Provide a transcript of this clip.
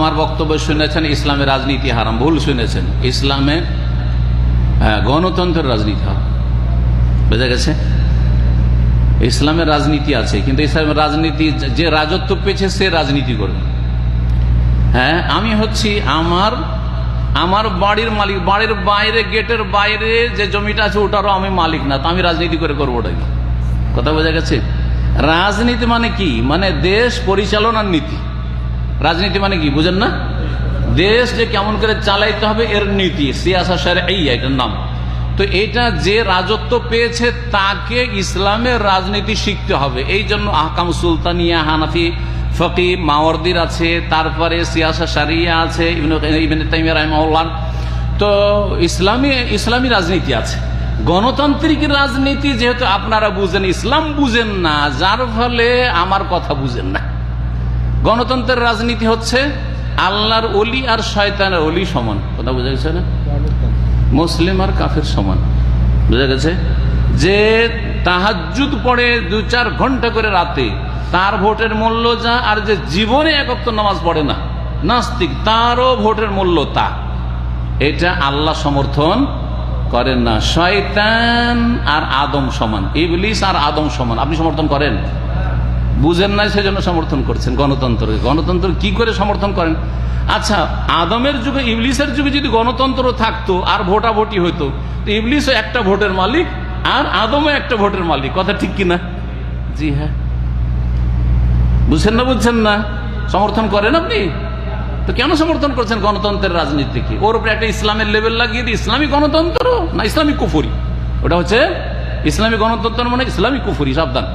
আমার বক্তব্য শুনেছেন ইসলামে রাজনীতি হারাম। ভুল শুনেছেন, ইসলামে গণতন্ত্রের রাজনীতি হারাম। বোঝা গেছে? ইসলামের রাজনীতি আছে, কিন্তু ইসলামের রাজনীতি যে রাজত্ব পেয়েছে সে রাজনীতি করবে। হ্যাঁ, আমি হচ্ছি আমার বাড়ির মালিক, বাড়ির বাইরে গেটের বাইরে যে জমিটা আছে ওটারও আমি মালিক না, তো আমি রাজনীতি করে করবো ওটাই। কথা বোঝা গেছে? রাজনীতি মানে কি? মানে দেশ পরিচালনার নীতি। রাজনীতি মানে কি বুঝেন না? দেশ যে কেমন করে চালাইতে হবে এর নীতি, সিয়াসা শারঈয়া এটার নাম। তো এটা যে রাজত্ব পেয়েছে তাকে ইসলামের রাজনীতি শিখতে হবে। এই জন্য আহকাম সুলতানিয়া, হানাফি ফকি মাওয়ারদির আছে, তারপরে সিয়াসা শারিয়া আছে, ইবনে তাইমিয়া রাহিমাহুল্লাহ। তো ইসলামী রাজনীতি আছে। গণতান্ত্রিক রাজনীতি যেহেতু আপনারা বুঝেন, ইসলাম বুঝেন না, যার ফলে আমার কথা বুঝেন না। গণতন্ত্রের রাজনীতি হচ্ছে আল্লাহর ওলি আর শয়তানের ওলি সমান। কথা বোঝা গেছে না? মুসলিম আর কাফের সমান। বোঝা গেছে? যে তাহাজ্জুদ পড়ে 2-4 ঘন্টা করে রাতে, তার ভোটের মূল্য যা, আর যে জীবনে এক ওয়াক্ত নামাজ পড়ে না, নাস্তিক, তারও ভোটের মূল্য তা। এটা আল্লাহ সমর্থন করেন না। শয়তান আর আদম সমান, ইবলিস আর আদম সমান। আপনি সমর্থন করেন? বুঝেন না, সেজন্য সমর্থন করছেন গণতন্ত্র। গণতন্ত্র কি করে সমর্থন করেন? আচ্ছা, আদমের যুগে, ইবলিসের যুগে যদি গণতন্ত্র থাকতো আর ভোটাভুটি হইতো, তো ইবলিসও একটা ভোটের মালিক আর আদমও একটা ভোটের মালিক। কথা ঠিক কিনা? জি হ্যাঁ। বুঝছেন না? বুঝছেন না? সমর্থন করেন আপনি? তো কেন সমর্থন করছেন গণতন্ত্রের রাজনীতিকে? ওর উপরে একটা ইসলামের লেভেল লাগিয়ে দিই, ইসলামী গণতন্ত্র না ইসলামী কুফরি। ওটা হচ্ছে ইসলামী গণতন্ত্র মানে ইসলামী কুফরি। সাবধান।